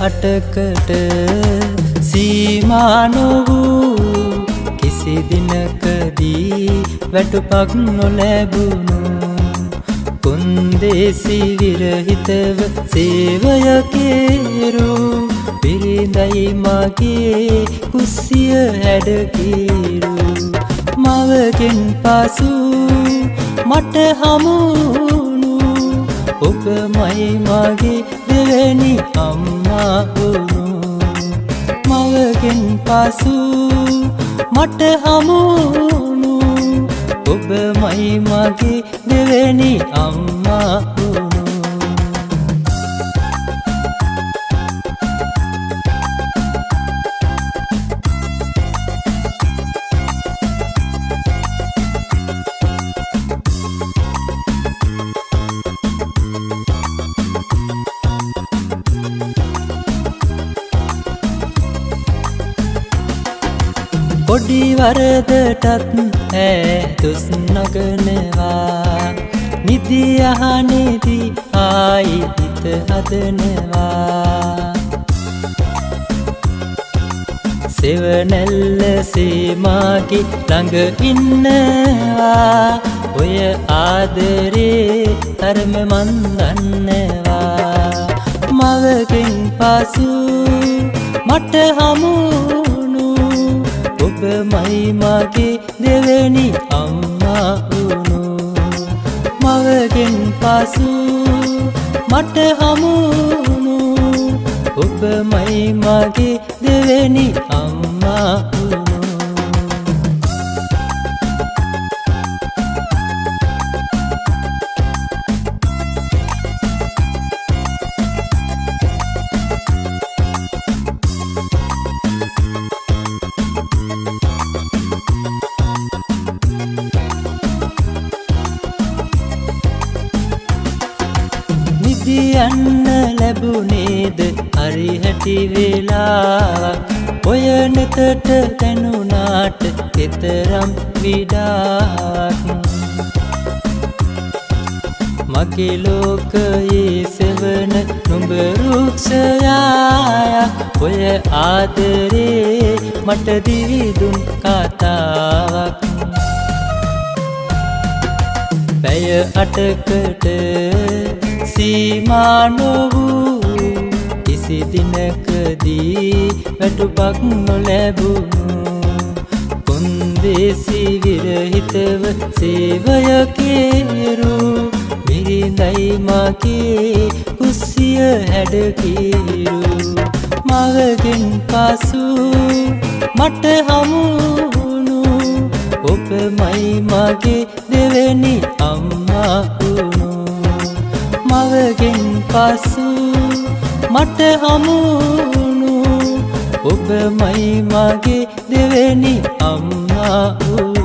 අටකට සීමා නොවූ කිසි දිනකදී වැටුපක් නොලැබුණු කොන්දේසි විරහිතව සේවය කෙරූ බිරිඳයි මගේ කුස්සිය හැඩකිරු මවගෙන් පසු මට හමුණු ඔබමයි මගේ දෙවැනි අම්මා වුණු මවගෙන් පසු මට හමුණු ඔබමයි මගේ දෙවැනි අම්මා වුණු පොඩි වරදටත් දුස් නගනවා නිදි අහනේදී ආයි හිත හදනවා සෙවණැල්ල සීමාගේ ළඟ ඉන්නවා ඔය ආදරේ තරම මන් දන්නවා මවගෙන් පසු මට හමුණු ඔබමයි මගේ දෙවැනි අම්මා වුණු මවගෙන් පසු මට හමුණු ඔබමයි මගේ දෙවැනි අම්මා වුණු යන්න ලැබුණේද හරි හැටි වෙලාවක් ඔය නෙතට දැනුණාට කෙතරම් විඩාවක් මගේ ලෝකයේ සෙවන නුඹ රුක්ෂයා ඔය ආදරේ මට දිවිදුන් කතාවක් පැය අටකට සීමා නොවූ කිසි දිනකදී වැටුපක් නොලැබුණු කොන්දේසි විරහිතව සේවය කෙරූ බිරිඳයි මගේ කුස්සිය හැඩකිරු මවගෙන් පසු මට හමුණු ඔබමයි මගේ දෙවැනි අම්මා වුණු මවගෙන් පසු මට හමුණු ඔබමයි මගේ දෙවැනි අම්මා වුණු